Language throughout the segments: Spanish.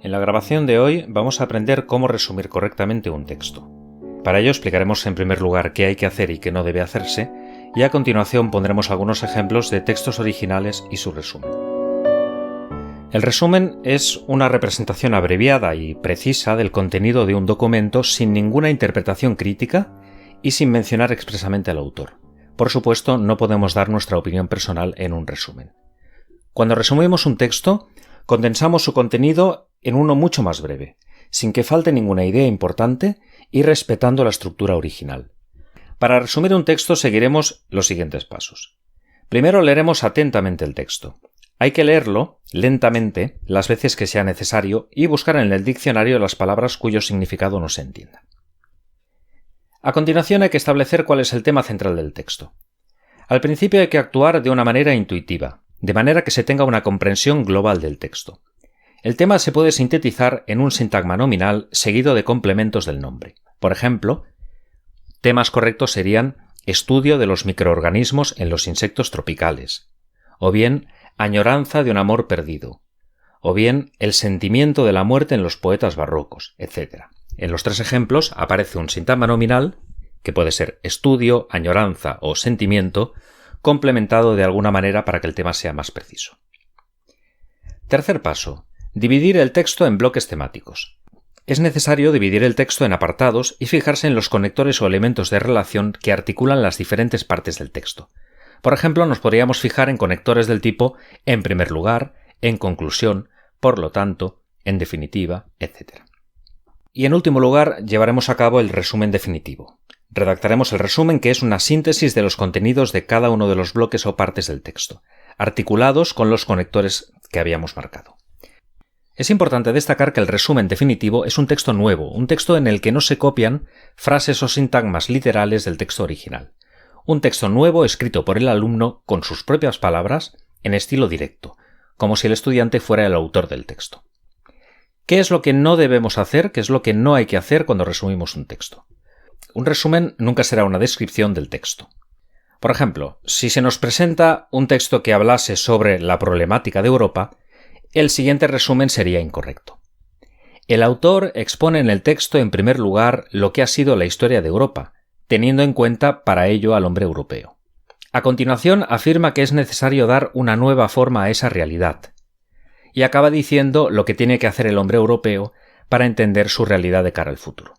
En la grabación de hoy vamos a aprender cómo resumir correctamente un texto. Para ello explicaremos en primer lugar qué hay que hacer y qué no debe hacerse, y a continuación pondremos algunos ejemplos de textos originales y su resumen. El resumen es una representación abreviada y precisa del contenido de un documento sin ninguna interpretación crítica y sin mencionar expresamente al autor. Por supuesto, no podemos dar nuestra opinión personal en un resumen. Cuando resumimos un texto, condensamos su contenido en uno mucho más breve, sin que falte ninguna idea importante y respetando la estructura original. Para resumir un texto seguiremos los siguientes pasos. Primero leeremos atentamente el texto. Hay que leerlo lentamente las veces que sea necesario y buscar en el diccionario las palabras cuyo significado no se entienda. A continuación hay que establecer cuál es el tema central del texto. Al principio hay que actuar de una manera intuitiva, de manera que se tenga una comprensión global del texto. El tema se puede sintetizar en un sintagma nominal seguido de complementos del nombre. Por ejemplo, temas correctos serían estudio de los microorganismos en los insectos tropicales, o bien añoranza de un amor perdido, o bien el sentimiento de la muerte en los poetas barrocos, etc. En los tres ejemplos aparece un sintagma nominal, que puede ser estudio, añoranza o sentimiento, complementado de alguna manera para que el tema sea más preciso. Tercer paso. Dividir el texto en bloques temáticos. Es necesario dividir el texto en apartados y fijarse en los conectores o elementos de relación que articulan las diferentes partes del texto. Por ejemplo, nos podríamos fijar en conectores del tipo en primer lugar, en conclusión, por lo tanto, en definitiva, etc. Y en último lugar, llevaremos a cabo el resumen definitivo. Redactaremos el resumen, que es una síntesis de los contenidos de cada uno de los bloques o partes del texto, articulados con los conectores que habíamos marcado. Es importante destacar que el resumen definitivo es un texto nuevo, un texto en el que no se copian frases o sintagmas literales del texto original. Un texto nuevo escrito por el alumno con sus propias palabras, en estilo directo, como si el estudiante fuera el autor del texto. ¿Qué es lo que no debemos hacer? ¿Qué es lo que no hay que hacer cuando resumimos un texto? Un resumen nunca será una descripción del texto. Por ejemplo, si se nos presenta un texto que hablase sobre la problemática de Europa, el siguiente resumen sería incorrecto. El autor expone en el texto en primer lugar lo que ha sido la historia de Europa, teniendo en cuenta para ello al hombre europeo. A continuación afirma que es necesario dar una nueva forma a esa realidad, y acaba diciendo lo que tiene que hacer el hombre europeo para entender su realidad de cara al futuro.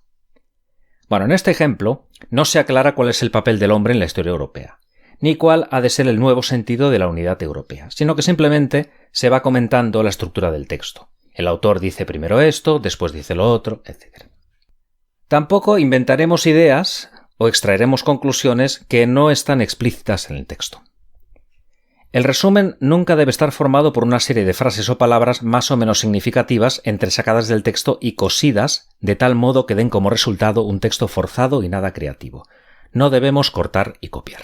Bueno, en este ejemplo no se aclara cuál es el papel del hombre en la historia europea, ni cuál ha de ser el nuevo sentido de la unidad europea, sino que simplemente se va comentando la estructura del texto. El autor dice primero esto, después dice lo otro, etc. Tampoco inventaremos ideas o extraeremos conclusiones que no están explícitas en el texto. El resumen nunca debe estar formado por una serie de frases o palabras más o menos significativas entresacadas del texto y cosidas de tal modo que den como resultado un texto forzado y nada creativo. No debemos cortar y copiar.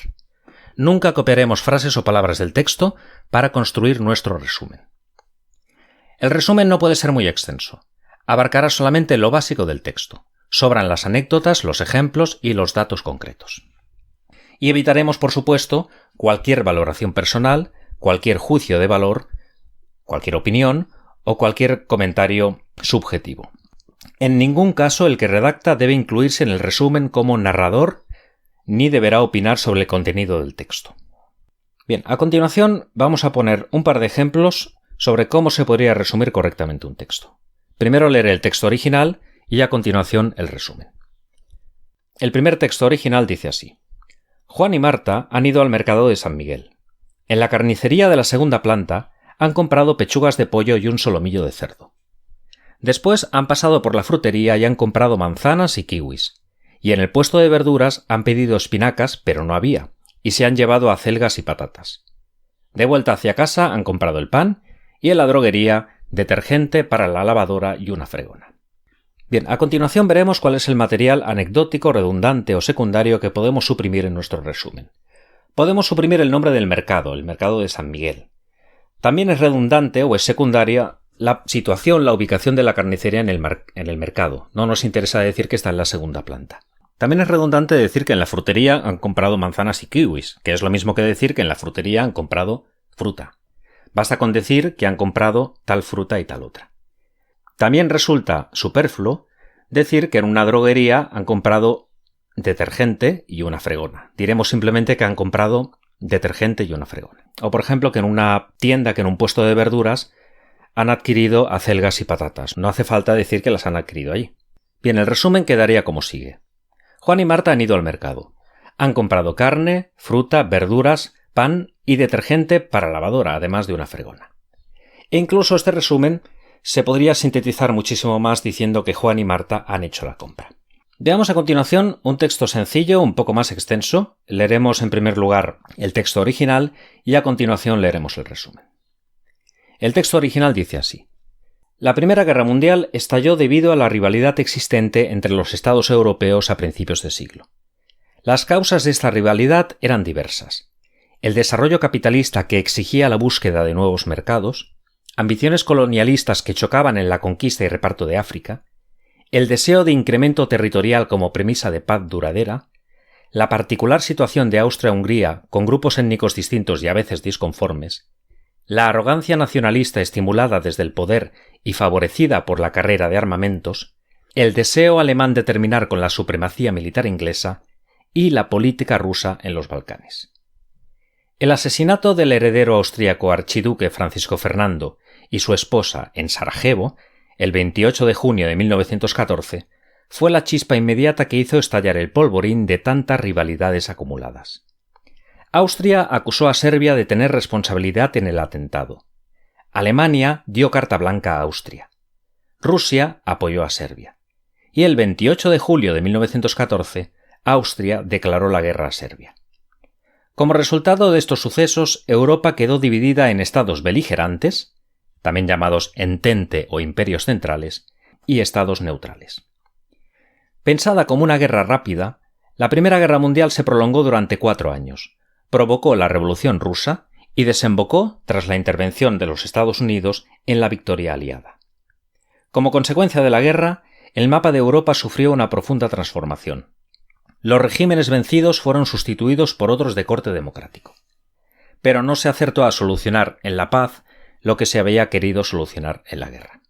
Nunca copiaremos frases o palabras del texto para construir nuestro resumen. El resumen no puede ser muy extenso. Abarcará solamente lo básico del texto. Sobran las anécdotas, los ejemplos y los datos concretos. Y evitaremos, por supuesto, cualquier valoración personal, cualquier juicio de valor, cualquier opinión o cualquier comentario subjetivo. En ningún caso el que redacta debe incluirse en el resumen como narrador ni deberá opinar sobre el contenido del texto. Bien, a continuación vamos a poner un par de ejemplos sobre cómo se podría resumir correctamente un texto. Primero leeré el texto original y a continuación el resumen. El primer texto original dice así: Juan y Marta han ido al mercado de San Miguel. En la carnicería de la segunda planta han comprado pechugas de pollo y un solomillo de cerdo. Después han pasado por la frutería y han comprado manzanas y kiwis. Y en el puesto de verduras han pedido espinacas, pero no había, y se han llevado acelgas y patatas. De vuelta hacia casa han comprado el pan y en la droguería detergente para la lavadora y una fregona. Bien, a continuación veremos cuál es el material anecdótico, redundante o secundario que podemos suprimir en nuestro resumen. Podemos suprimir el nombre del mercado, el mercado de San Miguel. También es redundante o es secundaria la situación, la ubicación de la carnicería en el mercado. No nos interesa decir que está en la segunda planta. También es redundante decir que en la frutería han comprado manzanas y kiwis, que es lo mismo que decir que en la frutería han comprado fruta. Basta con decir que han comprado tal fruta y tal otra. También resulta superfluo decir que en una droguería han comprado detergente y una fregona. Diremos simplemente que han comprado detergente y una fregona. O por ejemplo que en una tienda, que en un puesto de verduras han adquirido acelgas y patatas. No hace falta decir que las han adquirido allí. Bien, el resumen quedaría como sigue. Juan y Marta han ido al mercado. Han comprado carne, fruta, verduras, pan y detergente para lavadora, además de una fregona. E incluso este resumen se podría sintetizar muchísimo más diciendo que Juan y Marta han hecho la compra. Veamos a continuación un texto sencillo, un poco más extenso. Leeremos en primer lugar el texto original y a continuación leeremos el resumen. El texto original dice así. La Primera Guerra Mundial estalló debido a la rivalidad existente entre los estados europeos a principios de siglo. Las causas de esta rivalidad eran diversas. El desarrollo capitalista que exigía la búsqueda de nuevos mercados, ambiciones colonialistas que chocaban en la conquista y reparto de África, el deseo de incremento territorial como premisa de paz duradera, la particular situación de Austria-Hungría con grupos étnicos distintos y a veces disconformes, la arrogancia nacionalista estimulada desde el poder y favorecida por la carrera de armamentos, el deseo alemán de terminar con la supremacía militar inglesa y la política rusa en los Balcanes. El asesinato del heredero austríaco archiduque Francisco Fernando y su esposa en Sarajevo, el 28 de junio de 1914, fue la chispa inmediata que hizo estallar el polvorín de tantas rivalidades acumuladas. Austria acusó a Serbia de tener responsabilidad en el atentado. Alemania dio carta blanca a Austria. Rusia apoyó a Serbia. Y el 28 de julio de 1914, Austria declaró la guerra a Serbia. Como resultado de estos sucesos, Europa quedó dividida en estados beligerantes, también llamados entente o imperios centrales, y estados neutrales. Pensada como una guerra rápida, la Primera Guerra Mundial se prolongó durante 4 años, provocó la Revolución Rusa y desembocó, tras la intervención de los Estados Unidos, en la victoria aliada. Como consecuencia de la guerra, el mapa de Europa sufrió una profunda transformación. Los regímenes vencidos fueron sustituidos por otros de corte democrático. Pero no se acertó a solucionar en la paz lo que se había querido solucionar en la guerra.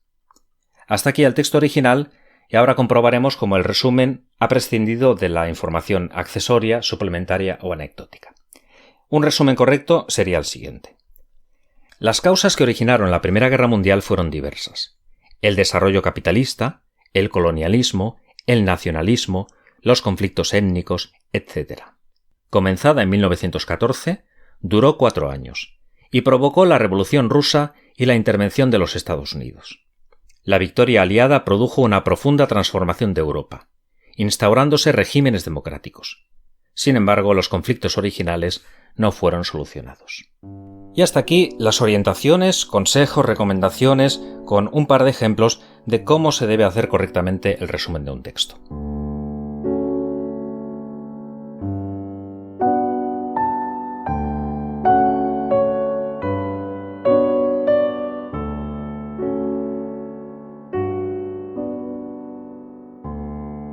Hasta aquí el texto original y ahora comprobaremos cómo el resumen ha prescindido de la información accesoria, suplementaria o anecdótica. Un resumen correcto sería el siguiente. Las causas que originaron la Primera Guerra Mundial fueron diversas. El desarrollo capitalista, el colonialismo, el nacionalismo, los conflictos étnicos, etc. Comenzada en 1914, duró 4 años y provocó la Revolución Rusa y la intervención de los Estados Unidos. La victoria aliada produjo una profunda transformación de Europa, instaurándose regímenes democráticos. Sin embargo, los conflictos originales no fueron solucionados. Y hasta aquí las orientaciones, consejos, recomendaciones, con un par de ejemplos de cómo se debe hacer correctamente el resumen de un texto.